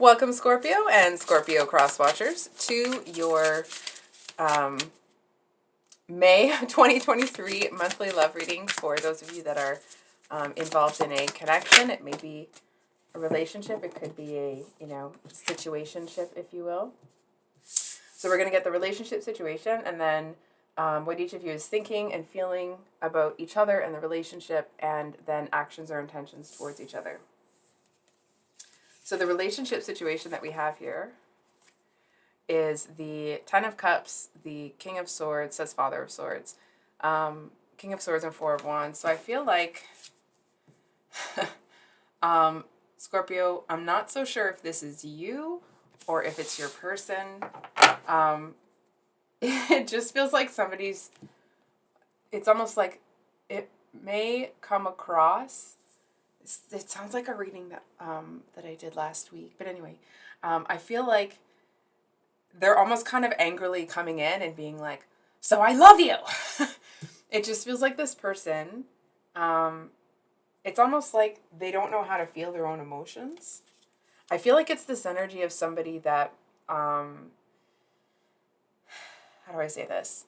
Welcome, Scorpio and Scorpio cross-watchers, to your May 2023 monthly love reading for those of you that are involved in a connection. It may be a relationship. It could be a, situationship, if you will. So we're going to get the relationship situation and then what each of you is thinking and feeling about each other and the relationship, and then actions or intentions towards each other. So the relationship situation that we have here is the Ten of Cups, the King of Swords, says Father of Swords, King of Swords, and Four of Wands. So I feel like, Scorpio, I'm not so sure if this is you or if it's your person. It just feels like it's almost like it may come across. It sounds like a reading that I did last week. But anyway, I feel like they're almost kind of angrily coming in and being like, so I love you. It just feels like this person, it's almost like they don't know how to feel their own emotions. I feel like it's this energy of somebody that, how do I say this?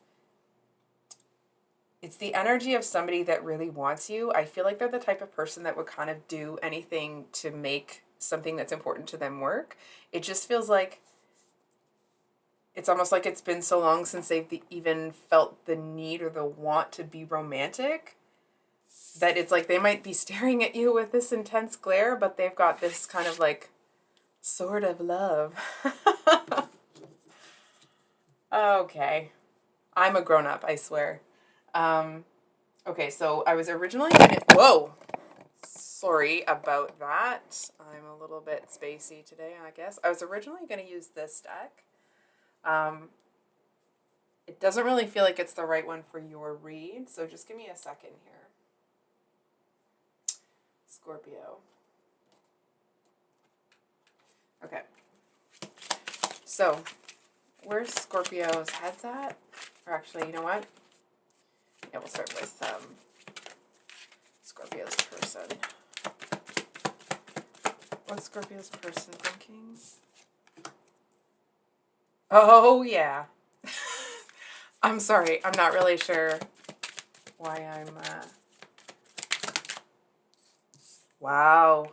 It's the energy of somebody that really wants you. I feel like they're the type of person that would kind of do anything to make something that's important to them work. It just feels like it's almost like it's been so long since they've even felt the need or the want to be romantic that it's like they might be staring at you with this intense glare, but they've got this kind of like sort of love. Okay. I'm a grown-up, I swear. Okay, so I was originally whoa! Sorry about that. I'm a little bit spacey today, I guess. I was originally going to use this deck. It doesn't really feel like it's the right one for your read, so just give me a second here. Scorpio. Okay. So, where's Scorpio's head's at? Or actually, you know what? Yeah, we'll start with Scorpio's person. What's Scorpio's person thinking? Oh, yeah. I'm sorry. I'm not really sure why I'm... Wow.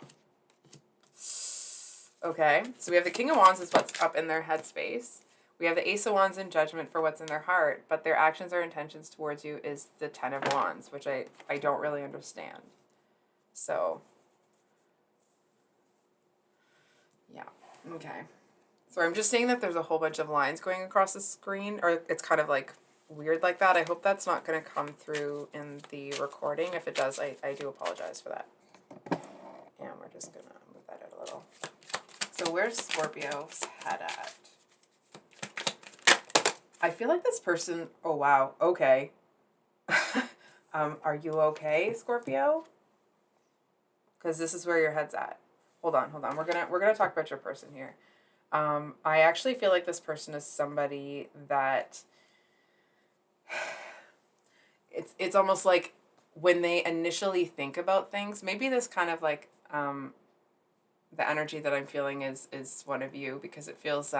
Okay. So we have the King of Wands is what's up in their headspace. We have the Ace of Wands in Judgment for what's in their heart, but their actions or intentions towards you is the Ten of Wands, which I don't really understand. So, yeah. Okay. So I'm just saying that there's a whole bunch of lines going across the screen, or it's kind of like weird like that. I hope that's not going to come through in the recording. If it does, I do apologize for that. And we're just going to move that out a little. So where's Scorpio's head at? I feel like this person, oh wow, okay. Are you okay, Scorpio? Because this is where your head's at. Hold on. We're gonna talk about your person here. I actually feel like this person is somebody that it's almost like when they initially think about things, maybe this kind of like the energy that I'm feeling is one of you, because it feels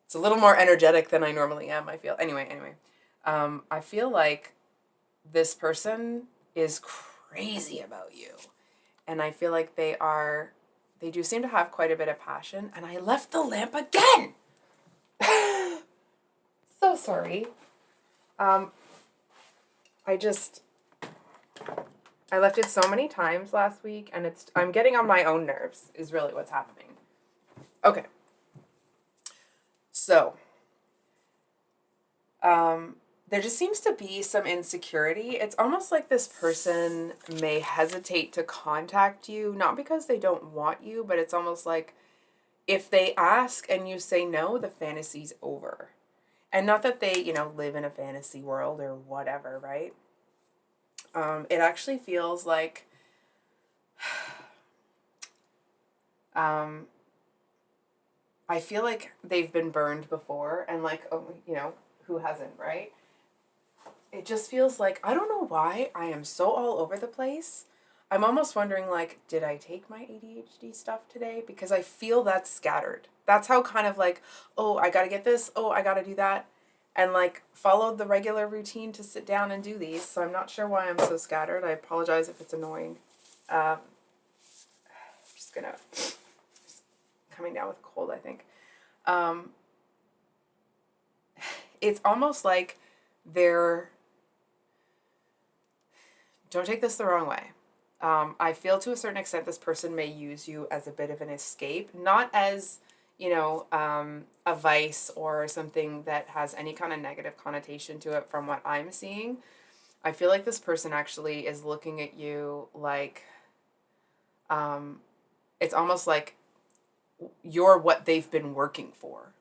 it's a little more energetic than I normally am, I feel. Anyway. I feel like this person is crazy about you. And I feel like they do seem to have quite a bit of passion. And I left the lamp again! So sorry. I left it so many times last week, and I'm getting on my own nerves, is really what's happening. Okay. So, there just seems to be some insecurity. It's almost like this person may hesitate to contact you, not because they don't want you, but it's almost like if they ask and you say no, the fantasy's over. And not that they, live in a fantasy world or whatever, right? It actually feels like, I feel like they've been burned before, and like, who hasn't, right? It just feels like, I don't know why I am so all over the place. I'm almost wondering, like, did I take my ADHD stuff today? Because I feel that's scattered. That's how kind of like, oh, I gotta get this, oh, I gotta do that. And like followed the regular routine to sit down and do these. So I'm not sure why I'm so scattered. I apologize if it's annoying. Just gonna, coming down with a cold, I think. Um, it's almost like they're, don't take this the wrong way. I feel to a certain extent this person may use you as a bit of an escape, not as, a vice or something that has any kind of negative connotation to it from what I'm seeing. I feel like this person actually is looking at you like, it's almost like you're what they've been working for.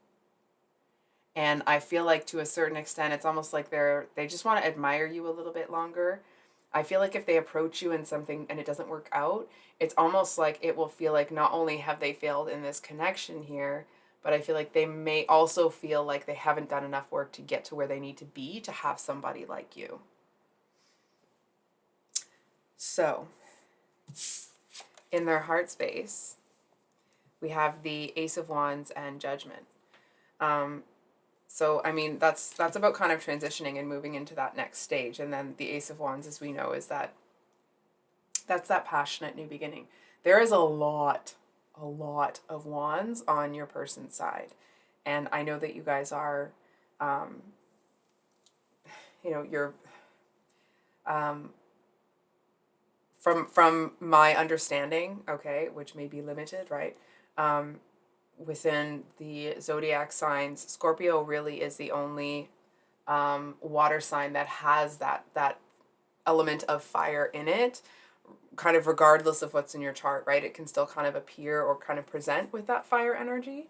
And I feel like to a certain extent, it's almost like they just want to admire you a little bit longer. I feel like if they approach you in something and it doesn't work out, it's almost like it will feel like not only have they failed in this connection here, but I feel like they may also feel like they haven't done enough work to get to where they need to be to have somebody like you. So, in their heart space, we have the Ace of Wands and Judgment. So, I mean, that's about kind of transitioning and moving into that next stage. And then the Ace of Wands, as we know, is that's that passionate new beginning. There is a lot of wands on your person's side. And I know that you guys are, you're, from my understanding, okay, which may be limited, right? Within the zodiac signs, Scorpio really is the only water sign that has that element of fire in it, kind of regardless of what's in your chart, right? It can still kind of appear or kind of present with that fire energy.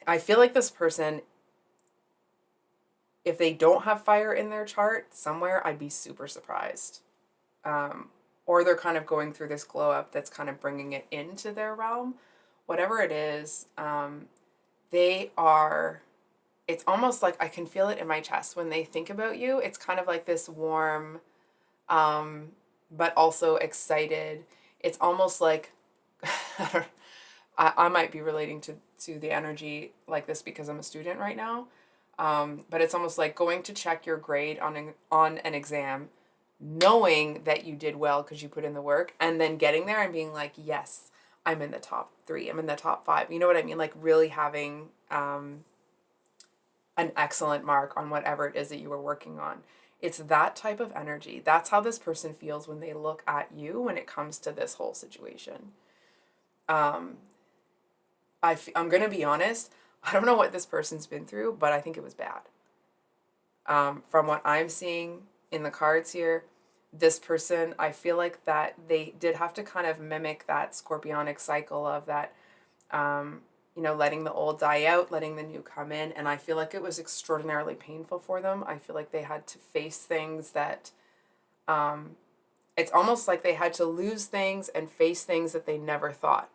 I feel like this person, if they don't have fire in their chart somewhere, I'd be super surprised. Or they're kind of going through this glow up that's kind of bringing it into their realm. Whatever it is, they are, it's almost like I can feel it in my chest when they think about you. It's kind of like this warm, but also excited. It's almost like, I might be relating to the energy like this because I'm a student right now. But it's almost like going to check your grade on an exam, knowing that you did well because you put in the work, and then getting there and being like, yes, I'm in the top 3, I'm in the top 5. You know what I mean? Like really having an excellent mark on whatever it is that you were working on. It's that type of energy. That's how this person feels when they look at you when it comes to this whole situation. I'm going to be honest. I don't know what this person's been through, but I think it was bad. From what I'm seeing in the cards here, this person, I feel like that they did have to kind of mimic that scorpionic cycle of that, letting the old die out, letting the new come in. And I feel like it was extraordinarily painful for them. I feel like they had to face things that, it's almost like they had to lose things and face things that they never thought.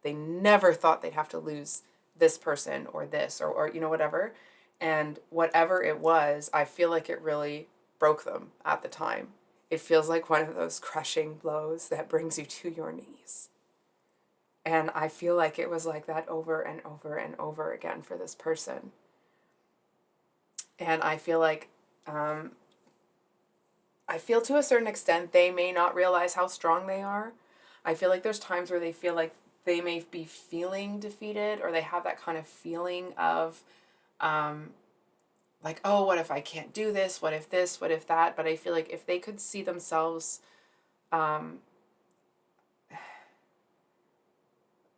They never thought they'd have to lose this person or this or whatever. And whatever it was, I feel like it really broke them at the time. It feels like one of those crushing blows that brings you to your knees. And I feel like it was like that over and over and over again for this person. And I feel like, I feel to a certain extent, they may not realize how strong they are. I feel like there's times where they feel like they may be feeling defeated, or they have that kind of feeling of, like, oh, what if I can't do this? What if this? What if that? But I feel like if they could see themselves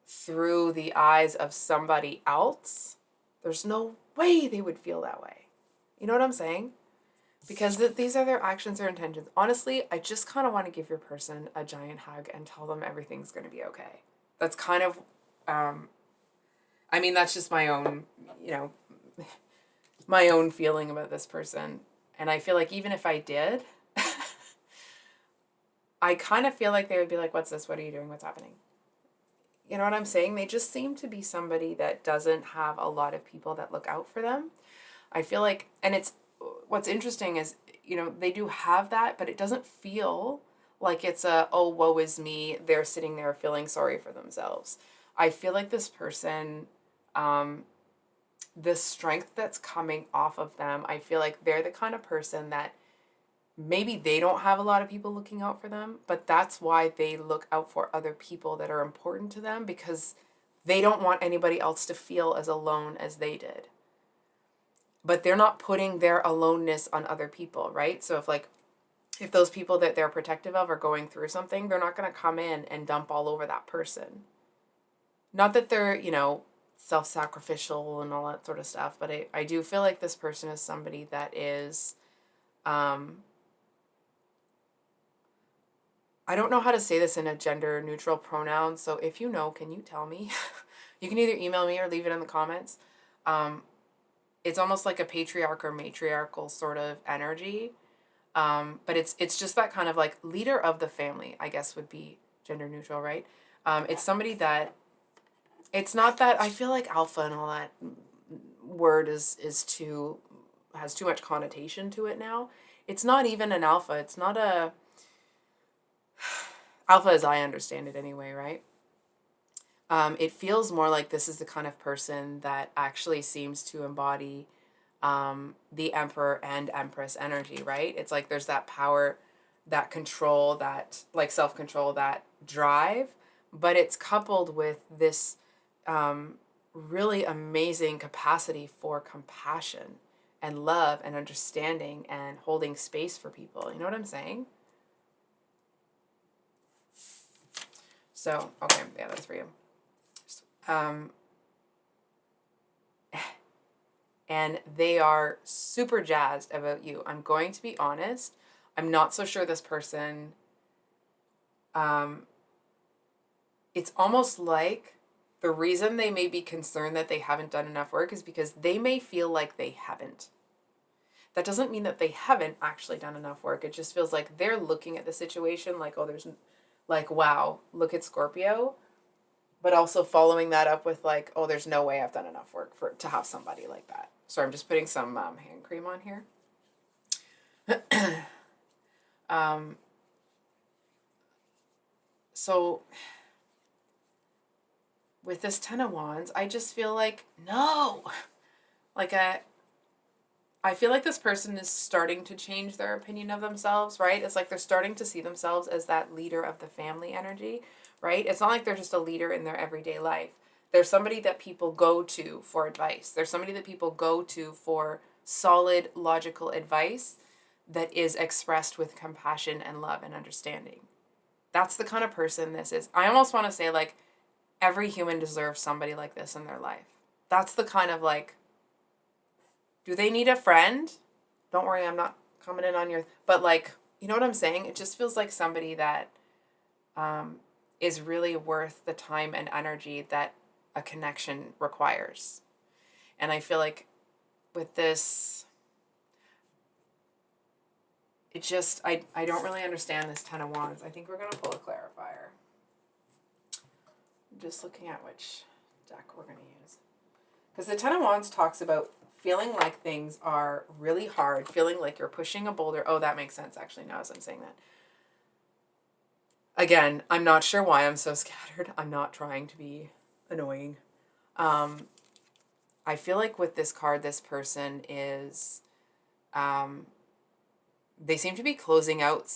through the eyes of somebody else, there's no way they would feel that way. You know what I'm saying? Because these are their actions or intentions. Honestly, I just kind of want to give your person a giant hug and tell them everything's going to be okay. That's kind of, that's just my own, my own feeling about this person. And I feel like even if I did, I kind of feel like they would be like, what's this? What are you doing? What's happening? You know what I'm saying? They just seem to be somebody that doesn't have a lot of people that look out for them. I feel like, and what's interesting is, they do have that, but it doesn't feel like it's a, oh, woe is me, they're sitting there feeling sorry for themselves. I feel like this person, the strength that's coming off of them, I feel like they're the kind of person that maybe they don't have a lot of people looking out for them, but that's why they look out for other people that are important to them, because they don't want anybody else to feel as alone as they did. But they're not putting their aloneness on other people, right? So if those people that they're protective of are going through something, they're not going to come in and dump all over that person. Not that they're, self-sacrificial and all that sort of stuff, but I do feel like this person is somebody that is, I don't know how to say this in a gender neutral pronoun, so if you know, can you tell me? You can either email me or leave it in the comments. It's almost like a patriarch or matriarchal sort of energy. But it's just that kind of like leader of the family, I guess would be gender neutral, right? It's somebody that, it's not that, I feel like alpha and all that word has too much connotation to it now. It's not even an alpha. It's not a, alpha as I understand it anyway, right? It feels more like this is the kind of person that actually seems to embody the Emperor and Empress energy, right? It's like there's that power, that control, that like self-control, that drive, but it's coupled with this really amazing capacity for compassion and love and understanding and holding space for people. You know what I'm saying? So, okay, yeah, that's for you. And they are super jazzed about you. I'm going to be honest. I'm not so sure this person, it's almost like the reason they may be concerned that they haven't done enough work is because they may feel like they haven't. That doesn't mean that they haven't actually done enough work. It just feels like they're looking at the situation like, oh, there's like, wow, look at Scorpio. But also following that up with like, oh, there's no way I've done enough work to have somebody like that. Sorry, I'm just putting some hand cream on here. So with this Ten of Wands, I just feel like, no. Like I feel like this person is starting to change their opinion of themselves, right? It's like they're starting to see themselves as that leader of the family energy, right? It's not like they're just a leader in their everyday life. There's somebody that people go to for advice. There's somebody that people go to for solid, logical advice that is expressed with compassion and love and understanding. That's the kind of person this is. I almost want to say like every human deserves somebody like this in their life. That's the kind of like, do they need a friend? Don't worry, I'm not commenting on your, but like, you know what I'm saying? It just feels like somebody that is really worth the time and energy that a connection requires. And I feel like with this, it just, I don't really understand this Ten of Wands. I think we're going to pull a clarifier. I'm just looking at which deck we're going to use. Because the Ten of Wands talks about feeling like things are really hard, feeling like you're pushing a boulder. Oh, that makes sense, actually, now as I'm saying that. Again, I'm not sure why I'm so scattered. I'm not trying to be annoying. I feel like with this card, this person is, they seem to be closing out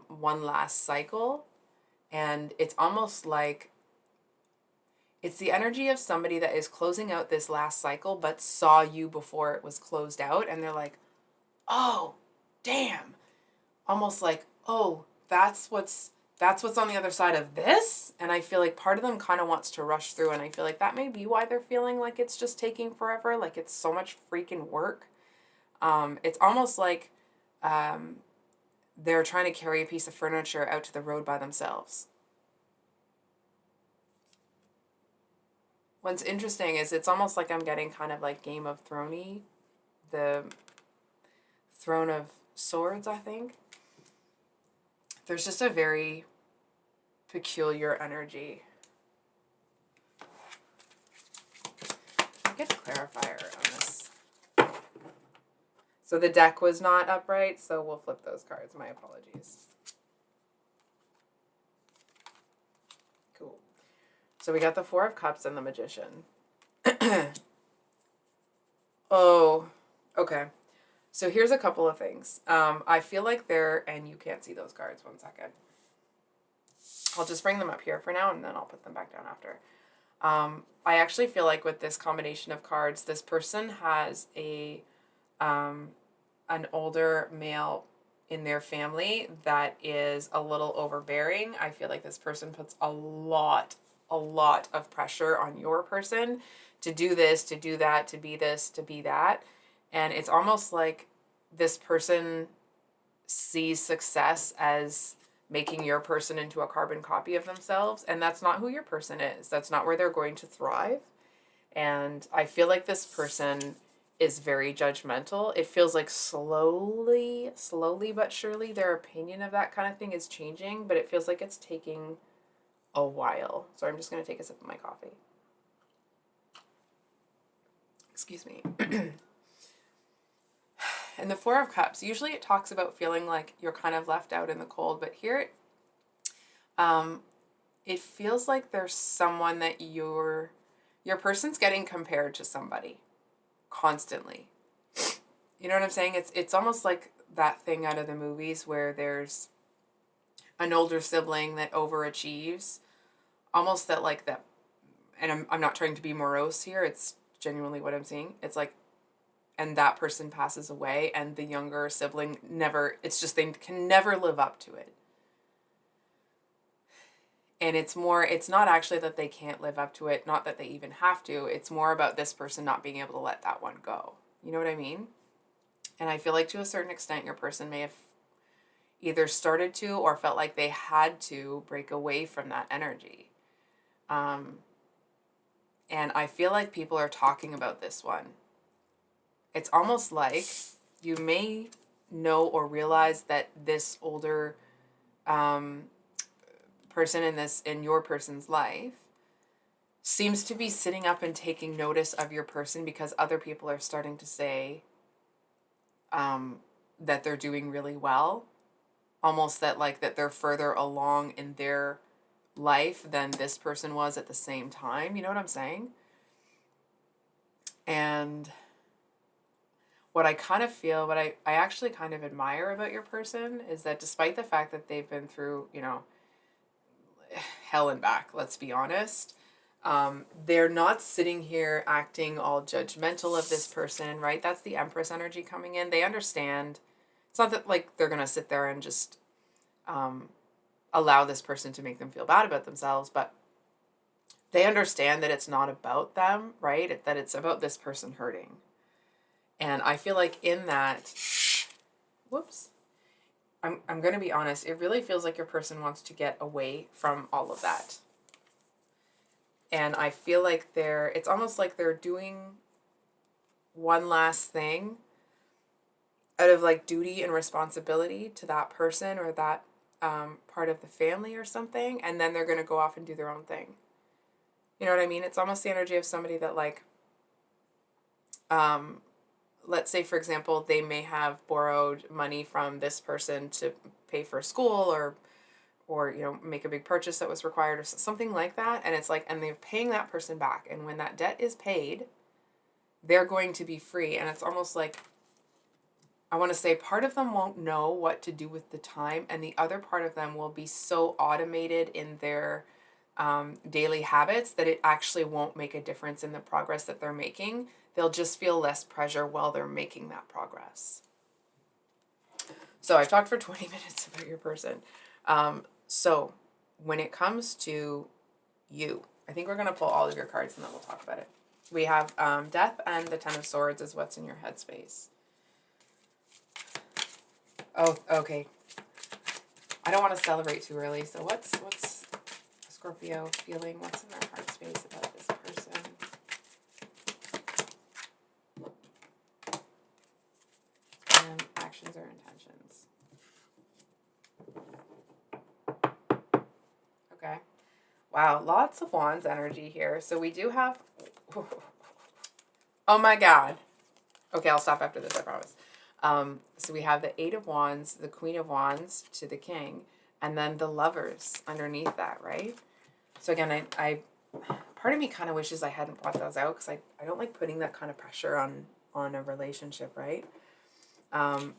one last cycle. And it's almost like it's the energy of somebody that is closing out this last cycle, but saw you before it was closed out. And they're like, oh, damn. Almost like, oh, that's what's on the other side of this. And I feel like part of them kind of wants to rush through. And I feel like that may be why they're feeling like it's just taking forever. Like it's so much freaking work. It's almost like they're trying to carry a piece of furniture out to the road by themselves. What's interesting is it's almost like I'm getting kind of like Game of Thrones-y, the Throne of Swords, I think. There's just a very peculiar energy. I'll get a clarifier on this. So the deck was not upright, so we'll flip those cards. My apologies. So we got the Four of Cups and the Magician. Oh, okay. So here's a couple of things. I feel like and you can't see those cards, 1 second. I'll just bring them up here for now, and then I'll put them back down after. I actually feel like with this combination of cards, this person has an older male in their family that is a little overbearing. I feel like this person puts a lot of pressure on your person to do this, to do that, to be this, to be that. And it's almost like this person sees success as making your person into a carbon copy of themselves. And that's not who your person is. That's not where they're going to thrive. And I feel like this person is very judgmental. It feels like slowly but surely their opinion of that kind of thing is changing, but it feels like it's taking a while. So I'm just going to take a sip of my coffee. Excuse me. And the Four of Cups, usually it talks about feeling like you're kind of left out in the cold, but here it feels like there's someone that your person's getting compared to somebody constantly. You know what I'm saying? It's almost like that thing out of the movies where there's an older sibling that overachieves, almost that like that. And I'm not trying to be morose here. It's genuinely what I'm seeing. It's like, and that person passes away, and the younger sibling never. It's just they can never live up to it. And it's not actually that they can't live up to it, not that they even have to. It's more about this person not being able to let that one go. You know what I mean? And I feel like to a certain extent, your person may have either started to or felt like they had to break away from that energy. And I feel like people are talking about this one. It's almost like you may know or realize that this older person in your person's life seems to be sitting up and taking notice of your person because other people are starting to say that they're doing really well, almost that they're further along in their life than this person was at the same time. You know what I'm saying? And what I kind of feel, what I actually kind of admire about your person is that despite the fact that they've been through, hell and back, let's be honest, they're not sitting here acting all judgmental of this person, right? That's the Empress energy coming in. They understand. It's not that like they're going to sit there and just allow this person to make them feel bad about themselves, but they understand that it's not about them, right? That it's about this person hurting. And I feel like in that, I'm going to be honest, it really feels like your person wants to get away from all of that. And I feel like it's almost like they're doing one last thing out of like duty and responsibility to that person or that part of the family or something. And then they're going to go off and do their own thing. You know what I mean? It's almost the energy of somebody that like, let's say, for example, they may have borrowed money from this person to pay for school or make a big purchase that was required or something like that. And it's like, and they're paying that person back. And when that debt is paid, they're going to be free. And it's almost like, I want to say part of them won't know what to do with the time. And the other part of them will be so automated in their daily habits that it actually won't make a difference in the progress that they're making. They'll just feel less pressure while they're making that progress. So I've talked for 20 minutes about your person. So when it comes to you, I think we're going to pull all of your cards and then we'll talk about it. We have Death and the Ten of Swords is what's in your headspace. Oh, okay. I don't want to celebrate too early. So what's Scorpio feeling? What's in their heart space about this person? And actions or intentions. Okay. Wow, lots of Wands energy here. So we do have... Oh my God. Okay, I'll stop after this, I promise. So we have the Eight of Wands, the Queen of Wands to the King, and then the Lovers underneath that, right? So again, part of me kind of wishes I hadn't brought those out because I don't like putting that kind of pressure on a relationship, right? But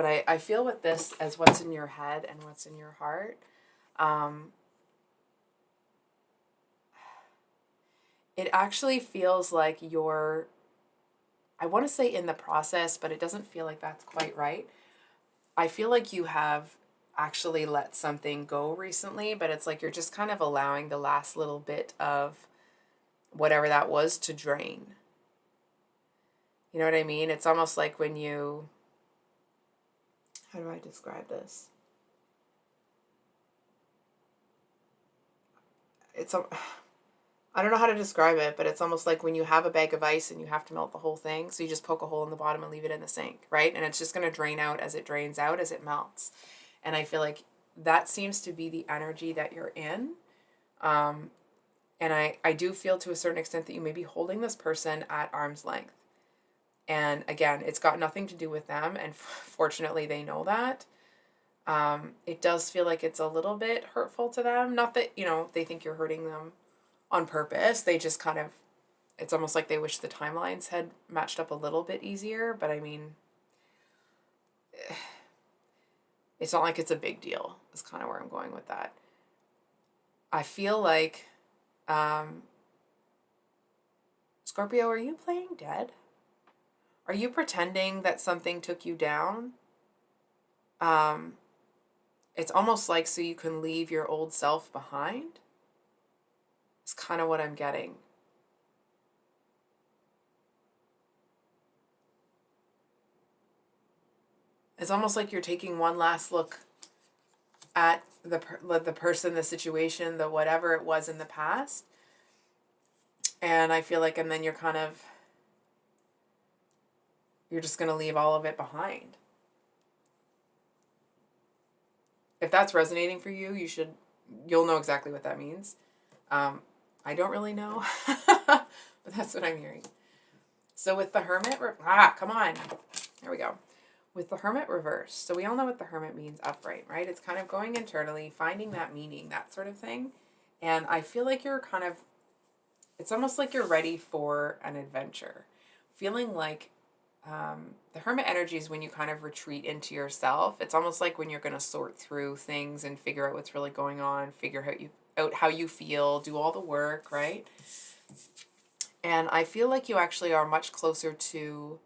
I feel with this as what's in your head and what's in your heart. It actually feels like you're, I want to say in the process, but it doesn't feel like that's quite right. I feel like you have actually let something go recently, but it's like you're just kind of allowing the last little bit of whatever that was to drain. You know what I mean? It's almost like when you, how do I describe this? It's a, I don't know how to describe it, but it's almost like when you have a bag of ice and you have to melt the whole thing, so you just poke a hole in the bottom and leave it in the sink, right? And it's just going to drain out as it drains out, as it melts. And I feel like that seems to be the energy that you're in. And I do feel to a certain extent that you may be holding this person at arm's length. And again, it's got nothing to do with them, and fortunately they know that. It does feel like it's a little bit hurtful to them. Not that, they think you're hurting them on purpose. They just kind of, it's almost like they wish the timelines had matched up a little bit easier. But I mean, it's not like it's a big deal. Is kind of where I'm going with that. I feel like, Scorpio, are you playing dead? Are you pretending that something took you down? It's almost like so you can leave your old self behind. It's kind of what I'm getting. It's almost like you're taking one last look at the person, the situation, the whatever it was in the past. And I feel like, and then you're just going to leave all of it behind. If that's resonating for you, you'll know exactly what that means. I don't really know, but that's what I'm hearing. So with the Hermit, come on. There we go. With the Hermit reverse. So we all know what the Hermit means upright, right? It's kind of going internally, finding that meaning, that sort of thing. And I feel like you're it's almost like you're ready for an adventure. Feeling like the Hermit energy is when you kind of retreat into yourself. It's almost like when you're going to sort through things and figure out what's really going on, figure out how you feel, do all the work, right? And I feel like you actually are much closer to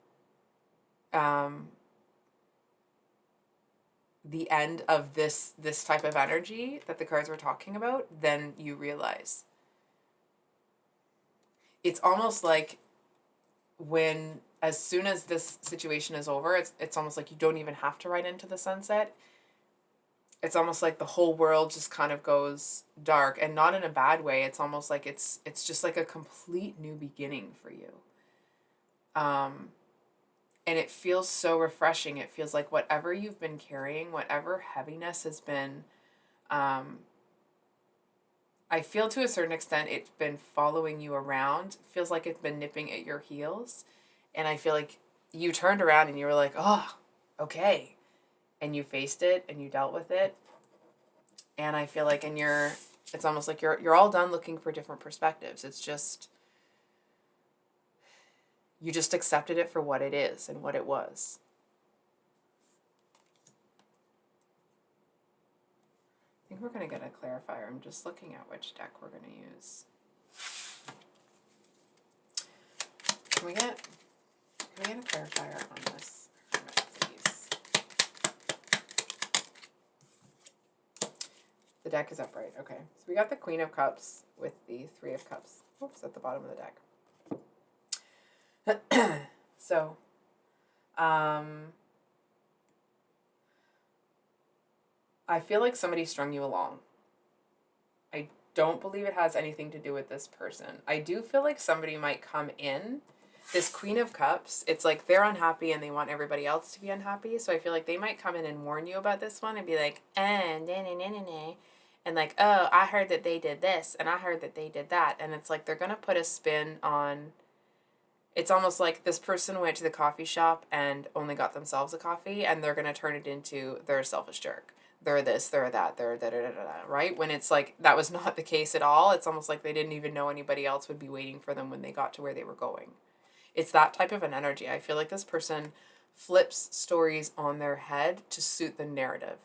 the end of this type of energy that the cards were talking about than you realize. It's almost like as soon as this situation is over, it's almost like you don't even have to ride into the sunset. It's almost like the whole world just kind of goes dark, and not in a bad way. It's almost like it's just like a complete new beginning for you. And it feels so refreshing. It feels like whatever you've been carrying, whatever heaviness has been, I feel to a certain extent it's been following you around. It feels like it's been nipping at your heels. And I feel like you turned around and you were like, oh, okay. And you faced it and you dealt with it. And I feel like it's almost like you're all done looking for different perspectives. It's just, you just accepted it for what it is and what it was. I think we're going to get a clarifier. I'm just looking at which deck we're going to use. Can we get a clarifier on this, please? The deck is upright. Okay. So we got the Queen of Cups with the Three of Cups. Oops, at the bottom of the deck. So, I feel like somebody strung you along. I don't believe it has anything to do with this person. I do feel like somebody might come in. This Queen of Cups, it's like they're unhappy and they want everybody else to be unhappy. So I feel like they might come in and warn you about this one and be like, and like, oh, I heard that they did this and I heard that they did that. And it's like they're going to put a spin on, it's almost like this person went to the coffee shop and only got themselves a coffee and they're going to turn it into they're a selfish jerk. they're this, they're that, they're da da da da, right? When it's like that was not the case at all. It's almost like they didn't even know anybody else would be waiting for them when they got to where they were going. It's that type of an energy. I feel like this person flips stories on their head to suit the narrative.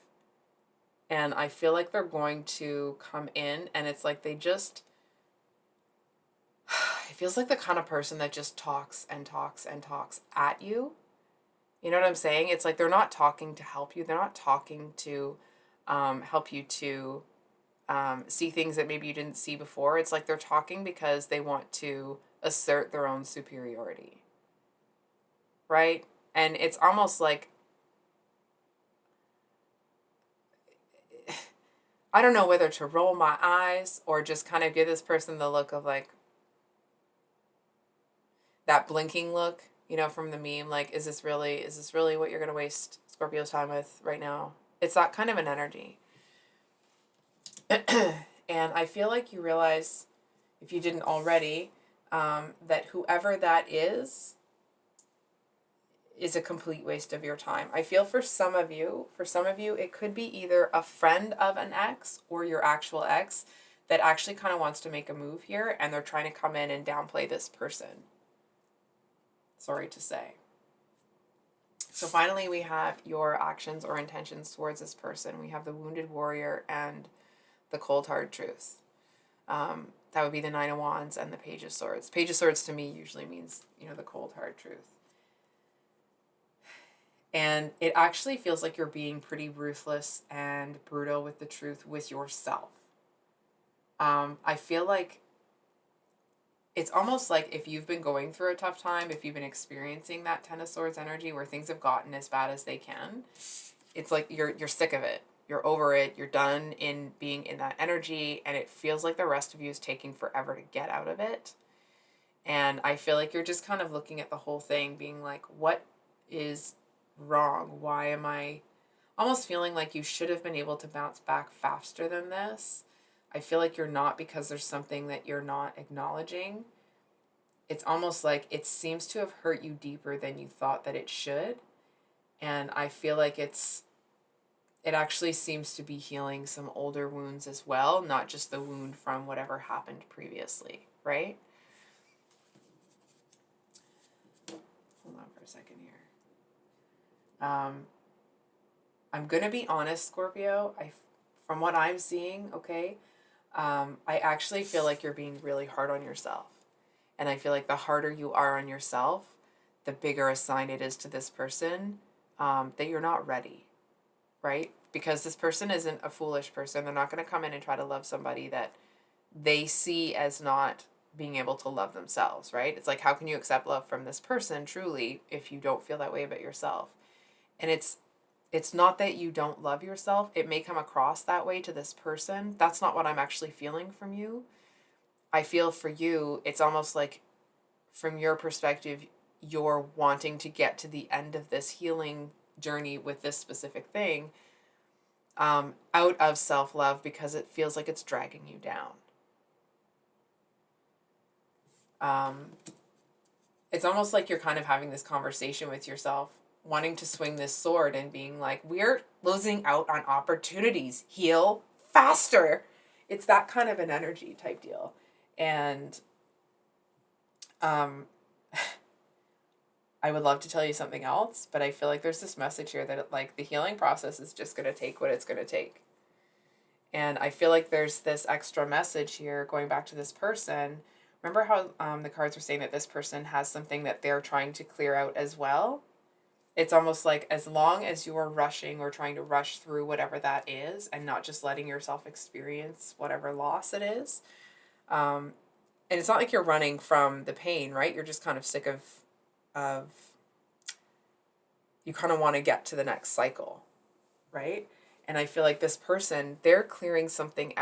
And I feel like they're going to come in and it's like they just, it feels like the kind of person that just talks and talks and talks at you. You know what I'm saying? It's like they're not talking to help you. They're not talking to help you to see things that maybe you didn't see before. It's like they're talking because they want to assert their own superiority. Right? And it's almost like, I don't know whether to roll my eyes or just kind of give this person the look of like, that blinking look, you know, from the meme, like, is this really what you're going to waste Scorpio's time with right now? It's that kind of an energy. And I feel like you realize, if you didn't already, that whoever that is a complete waste of your time. I feel for some of you, it could be either a friend of an ex or your actual ex that actually kind of wants to make a move here and they're trying to come in and downplay this person. Sorry to say. So finally, we have your actions or intentions towards this person. We have the Wounded Warrior and the Cold Hard Truth. That would be the Nine of Wands and the Page of Swords. Page of Swords to me usually means, you know, the cold hard truth. And it actually feels like you're being pretty ruthless and brutal with the truth with yourself. I feel like it's almost like if you've been going through a tough time, if you've been experiencing that Ten of Swords energy where things have gotten as bad as they can, it's like you're sick of it. You're over it. You're done in being in that energy, and it feels like the rest of you is taking forever to get out of it. And I feel like you're just kind of looking at the whole thing, being like, what is wrong? Why am I almost feeling like you should have been able to bounce back faster than this? I feel like you're not, because there's something that you're not acknowledging. It's almost like it seems to have hurt you deeper than you thought that it should. And I feel like it actually seems to be healing some older wounds as well, not just the wound from whatever happened previously, right? Hold on for a second here. I'm going to be honest, Scorpio. From what I'm seeing, okay, I actually feel like you're being really hard on yourself. And I feel like the harder you are on yourself, the bigger a sign it is to this person that you're not ready, right? Because this person isn't a foolish person. They're not going to come in and try to love somebody that they see as not being able to love themselves, right? It's like, how can you accept love from this person truly if you don't feel that way about yourself? And it's not that you don't love yourself. It may come across that way to this person. That's not what I'm actually feeling from you. I feel for you, it's almost like from your perspective, you're wanting to get to the end of this healing journey with this specific thing out of self-love because it feels like it's dragging you down. It's almost like you're kind of having this conversation with yourself, wanting to swing this sword and being like, we're losing out on opportunities. Heal faster. It's that kind of an energy type deal. And I would love to tell you something else, but I feel like there's this message here that like the healing process is just going to take what it's going to take. And I feel like there's this extra message here going back to this person. Remember how the cards were saying that this person has something that they're trying to clear out as well? It's almost like as long as you are rushing or trying to rush through whatever that is and not just letting yourself experience whatever loss it is. And it's not like you're running from the pain, right? You're just kind of sick of you kind of want to get to the next cycle, right? And I feel like this person, they're clearing something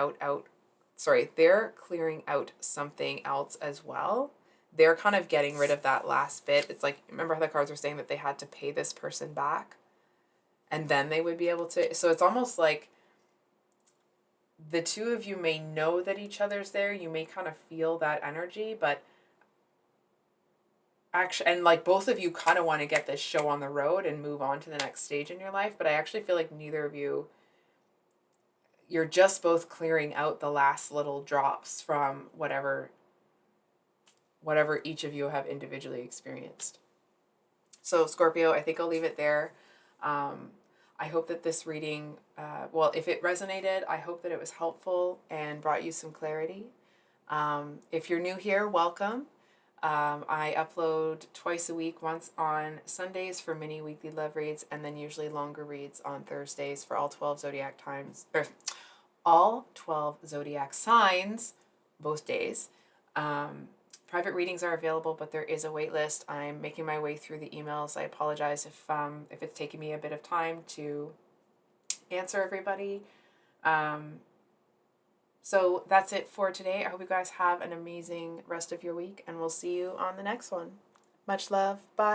they're clearing out something else as well. They're kind of getting rid of that last bit. It's like, remember how the cards were saying that they had to pay this person back and then they would be able to. So it's almost like the two of you may know that each other's there. You may kind of feel that energy, but actually, and like both of you kind of want to get this show on the road and move on to the next stage in your life. But I actually feel like neither of you you're just both clearing out the last little drops from whatever each of you have individually experienced. So Scorpio, I think I'll leave it there. I hope that this reading, if it resonated, I hope that it was helpful and brought you some clarity. If you're new here, welcome. I upload twice a week, once on Sundays for mini weekly love reads, and then usually longer reads on Thursdays for all 12 zodiac times, or all 12 zodiac signs, both days. Private readings are available, but there is a wait list. I'm making my way through the emails. I apologize if it's taken me a bit of time to answer everybody. So that's it for today. I hope you guys have an amazing rest of your week, and we'll see you on the next one. Much love. Bye.